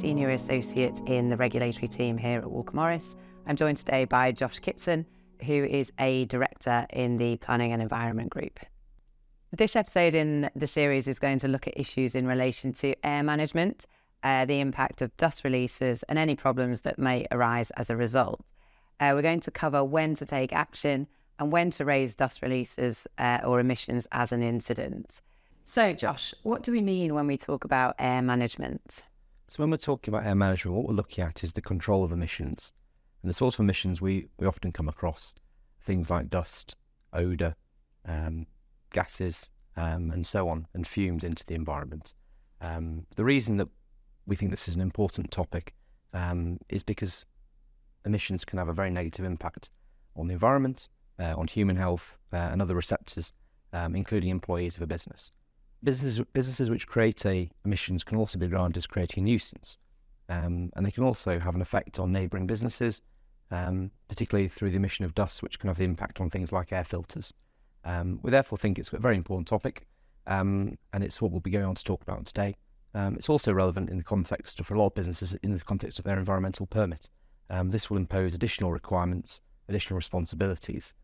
Senior Associate in the regulatory team here at Walker Morris. I'm joined today by Josh Kitson, who is a Director in the Planning and Environment Group. This episode in the series is going to look at issues in relation to air management, the impact of dust releases and any problems that may arise as a result. We're going to cover when to take action and when to raise dust releases or emissions as an incident. So, Josh, what do we mean when we talk about air management? So when we're talking about air management, what we're looking at is the control of emissions. And the sort of emissions we often come across, things like dust, odour, gases, and so on, and fumes into the environment. The reason that we think this is an important topic is because emissions can have a very negative impact on the environment, on human health, and other receptors, including employees of a business. Businesses which create emissions can also be regarded as creating a nuisance, and they can also have an effect on neighbouring businesses, particularly through the emission of dust, which can have the impact on things like air filters. We therefore think it's a very important topic, and it's what we'll be going on to talk about today. It's also relevant in the context of, for a lot of businesses, in the context of their environmental permit. This will impose additional requirements, additional responsibilities,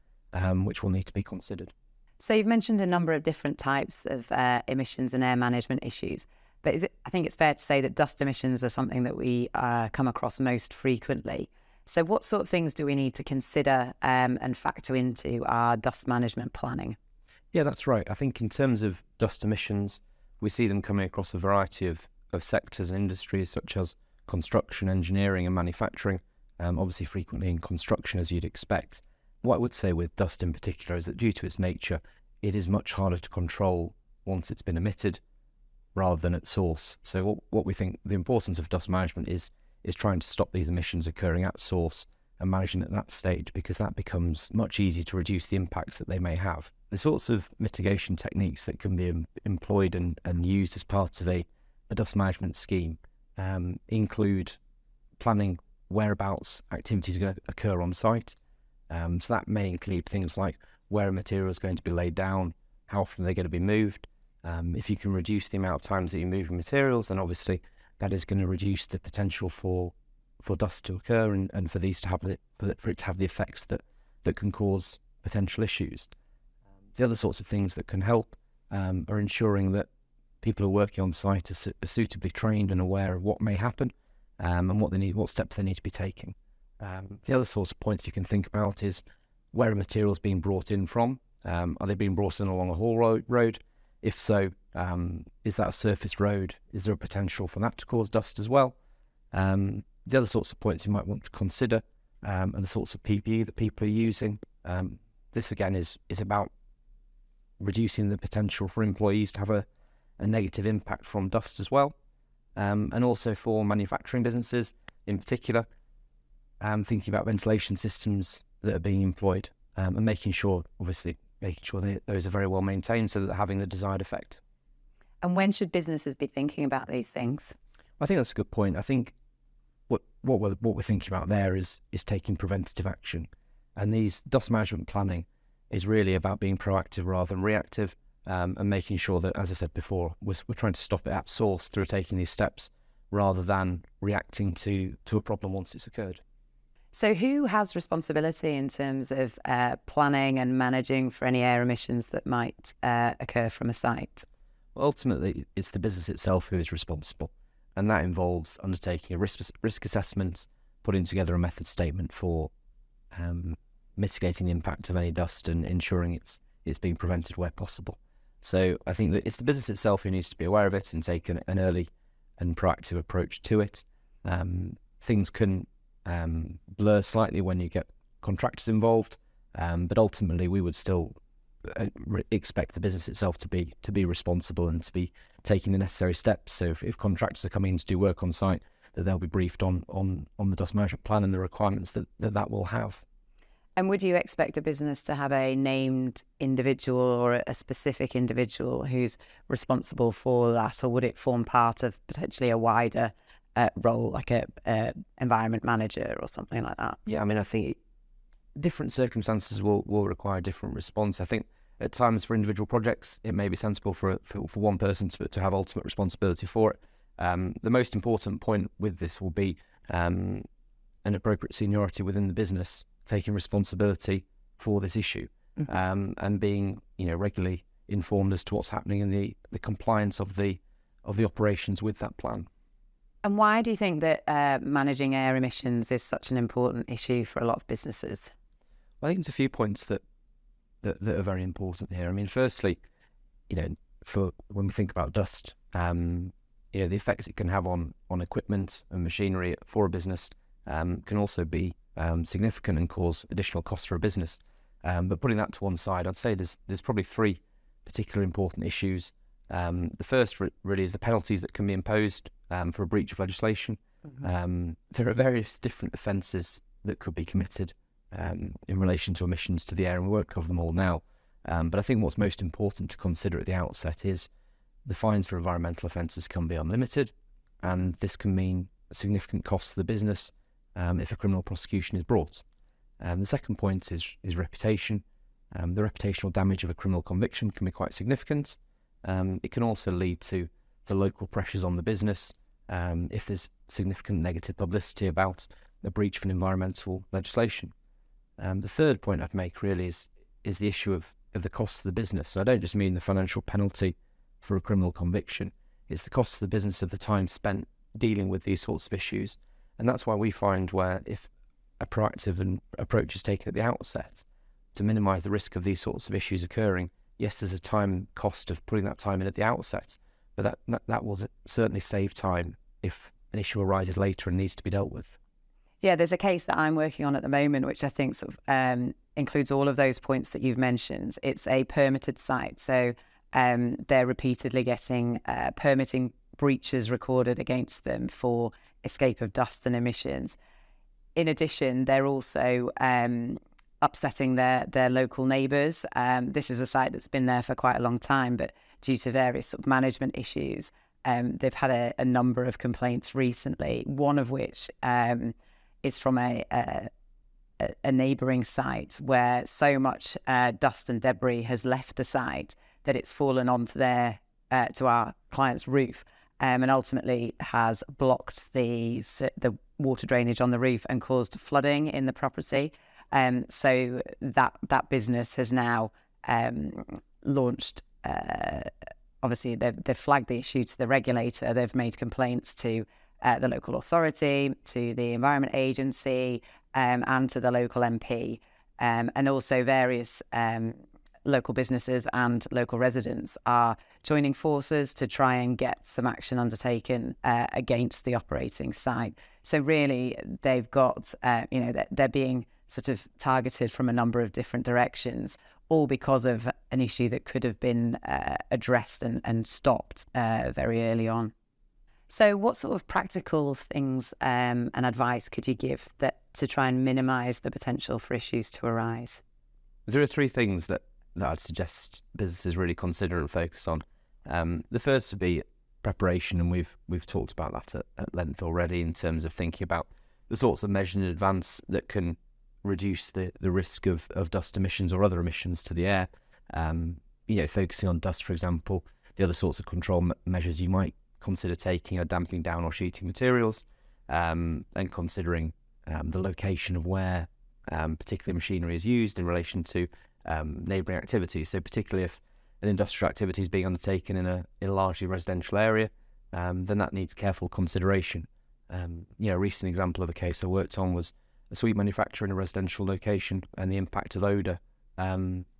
which will need to be considered. So you've mentioned a number of different types of emissions and air management issues, but I think it's fair to say that dust emissions are something that we come across most frequently. So what sort of things do we need to consider and factor into our dust management planning? Yeah, that's right. I think in terms of dust emissions, we see them coming across a variety of sectors and industries such as construction, engineering and manufacturing, obviously frequently in construction as you'd expect. What I would say with dust in particular is that due to its nature, it is much harder to control once it's been emitted rather than at source. So what we think the importance of dust management is trying to stop these emissions occurring at source and managing at that stage, because that becomes much easier to reduce the impacts that they may have. The sorts of mitigation techniques that can be employed and used as part of a dust management scheme include planning whereabouts activities are going to occur on site. So that may include things like where a material is going to be laid down, how often they're going to be moved. If you can reduce the amount of times that you move materials, then obviously that is going to reduce the potential for dust to occur and for these to have for it to have the effects that can cause potential issues. The other sorts of things that can help are ensuring that people who are working on site are suitably trained and aware of what may happen and what steps they need to be taking. The other sorts of points you can think about is where are materials being brought in from? Are they being brought in along a haul road? If so, is that a surface road? Is there a potential for that to cause dust as well? The other sorts of points you might want to consider are the sorts of PPE that people are using. This again is about reducing the potential for employees to have a negative impact from dust as well, and also for manufacturing businesses in particular. Thinking about ventilation systems that are being employed and making sure those are very well maintained so that they're having the desired effect. And when should businesses be thinking about these things? I think that's a good point. I think what we're thinking about there is taking preventative action, and these dust management planning is really about being proactive rather than reactive, and making sure that, as I said before, we're trying to stop it at source through taking these steps rather than reacting to a problem once it's occurred. So who has responsibility in terms of planning and managing for any air emissions that might occur from a site? Well, ultimately, it's the business itself who is responsible, and that involves undertaking a risk assessment, putting together a method statement for mitigating the impact of any dust and ensuring it's being prevented where possible. So I think that it's the business itself who needs to be aware of it and take an early and proactive approach to it. Things can blur slightly when you get contractors involved, but ultimately we would still expect the business itself to be responsible and to be taking the necessary steps. So if contractors are coming in to do work on site, that they'll be briefed on the dust management plan and the requirements that will have. And would you expect a business to have a named individual or a specific individual who's responsible for that, or would it form part of potentially a wider role, like a environment manager or something like that? Yeah, I mean, I think different circumstances will require a different response. I think at times for individual projects, it may be sensible for one person to have ultimate responsibility for it. The most important point with this will be an appropriate seniority within the business taking responsibility for this issue, and being regularly informed as to what's happening in the compliance of the operations with that plan. And why do you think that managing air emissions is such an important issue for a lot of businesses? Well, I think there's a few points that are very important here. I mean, firstly, for when we think about dust, the effects it can have on equipment and machinery for a business can also be significant and cause additional costs for a business. But putting that to one side, I'd say there's probably three particular important issues. The first really is the penalties that can be imposed for a breach of legislation. There are various different offences that could be committed in relation to emissions to the air, and we won't cover them all now. But I think what's most important to consider at the outset is the fines for environmental offences can be unlimited, and this can mean significant costs to the business if a criminal prosecution is brought. The second point is reputation. The reputational damage of a criminal conviction can be quite significant. It can also lead to the local pressures on the business if there's significant negative publicity about a breach of an environmental legislation. The third point I'd make really is the issue of the cost of the business. So I don't just mean the financial penalty for a criminal conviction. It's the cost of the business of the time spent dealing with these sorts of issues. And that's why we find where if a proactive approach is taken at the outset to minimise the risk of these sorts of issues occurring, yes, there's a time cost of putting that time in at the outset, but that will certainly save time if an issue arises later and needs to be dealt with. Yeah, there's a case that I'm working on at the moment, which I think sort of includes all of those points that you've mentioned. It's a permitted site, so they're repeatedly getting permitting breaches recorded against them for escape of dust and emissions. In addition, they're also upsetting their local neighbours. This is a site that's been there for quite a long time, but due to various sort of management issues, they've had a number of complaints recently, one of which is from a neighbouring site where so much dust and debris has left the site that it's fallen onto to our client's roof, and ultimately has blocked the water drainage on the roof and caused flooding in the property. So that business has now launched. Obviously, they've flagged the issue to the regulator. They've made complaints to the local authority, to the Environment Agency, and to the local MP, and also various local businesses and local residents are joining forces to try and get some action undertaken against the operating site. So really, they've got, they're being sort of targeted from a number of different directions, all because of an issue that could have been addressed and stopped very early on. So what sort of practical things and advice could you give to try and minimise the potential for issues to arise? There are three things that I'd suggest businesses really consider and focus on. The first would be preparation, and we've talked about that at length already in terms of thinking about the sorts of measures in advance that can reduce the risk of dust emissions or other emissions to the air. Focusing on dust, for example. The other sorts of control measures you might consider taking are damping down or sheeting materials, and considering the location of where particular machinery is used in relation to neighbouring activities. So particularly if an industrial activity is being undertaken in a largely residential area, then that needs careful consideration. A recent example of a case I worked on was a sweet manufacturer in a residential location, and the impact of odour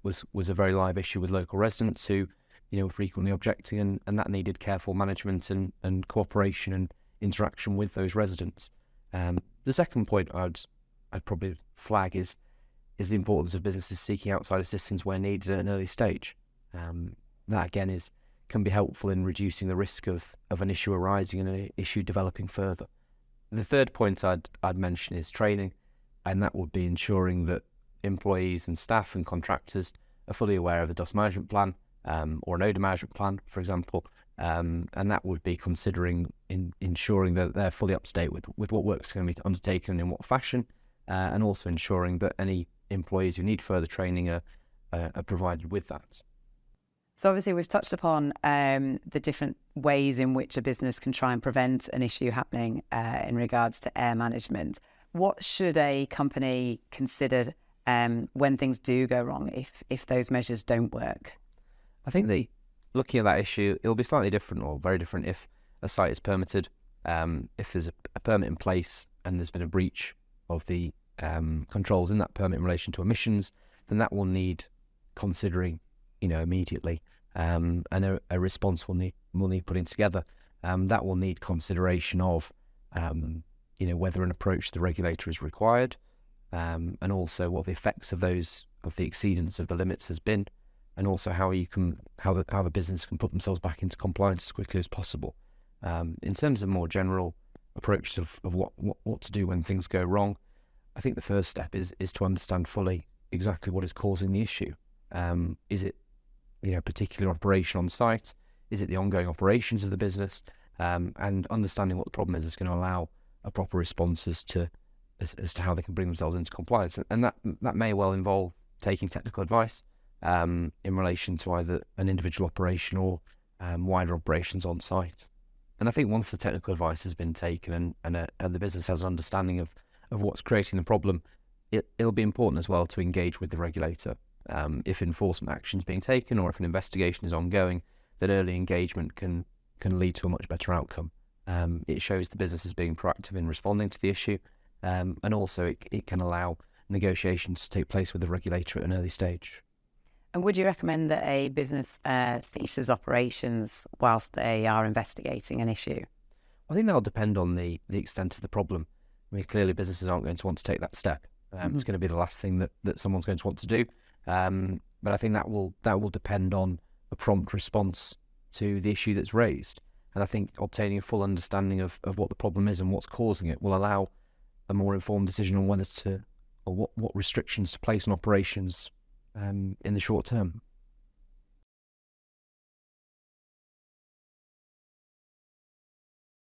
was a very live issue with local residents who were frequently objecting, and that needed careful management and cooperation and interaction with those residents. The second point I'd probably flag is the importance of businesses seeking outside assistance where needed at an early stage. That again can be helpful in reducing the risk of an issue arising and an issue developing further. The third point I'd mention is training, and that would be ensuring that employees and staff and contractors are fully aware of the dust management plan or an odour management plan, for example, and that would be considering ensuring that they're fully up to date with what work's going to be undertaken and in what fashion, and also ensuring that any employees who need further training are provided with that. So obviously we've touched upon the different ways in which a business can try and prevent an issue happening in regards to air management. What should a company consider when things do go wrong if those measures don't work? I think looking at that issue, it'll be slightly different or very different if a site is permitted. If there's a permit in place and there's been a breach of the controls in that permit in relation to emissions, then that will need considering, immediately, and a response will need putting together. That will need consideration of, whether an approach to the regulator is required, and also what the effects of the exceedance of the limits has been, and also how the business can put themselves back into compliance as quickly as possible. In terms of more general approach of what to do when things go wrong, I think the first step is to understand fully exactly what is causing the issue. Is it a particular operation on site? Is it the ongoing operations of the business? And understanding what the problem is going to allow a proper response as to how they can bring themselves into compliance. And that may well involve taking technical advice in relation to either an individual operation or wider operations on site. And I think once the technical advice has been taken and the business has an understanding of what's creating the problem, it'll be important as well to engage with the regulator. If enforcement action is being taken or if an investigation is ongoing, that early engagement can lead to a much better outcome. It shows the business is being proactive in responding to the issue, and also it can allow negotiations to take place with the regulator at an early stage. And would you recommend that a business ceases operations whilst they are investigating an issue? I think that'll depend on the extent of the problem. I mean, clearly businesses aren't going to want to take that step. It's going to be the last thing that someone's going to want to do. But I think that will depend on a prompt response to the issue that's raised. And I think obtaining a full understanding of what the problem is and what's causing it will allow a more informed decision on whether to or what restrictions to place on operations in the short term.